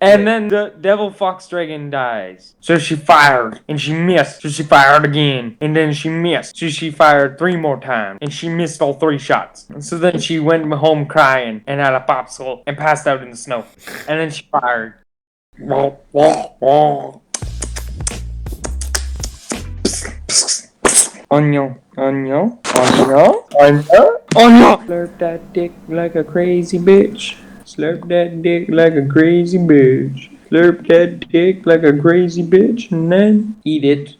And then the devil fox dragon dies. So she fired, and she missed. So she fired again, and then she missed. So she fired 3 more times, and she missed all 3 shots. And so then she went home crying, and had a popsicle, and passed out in the snow. And then she fired. Onion, onion, onion, onion, onion. Slurp that dick like a crazy bitch. Slurp that dick like a crazy bitch. Slurp that dick like a crazy bitch and then eat it.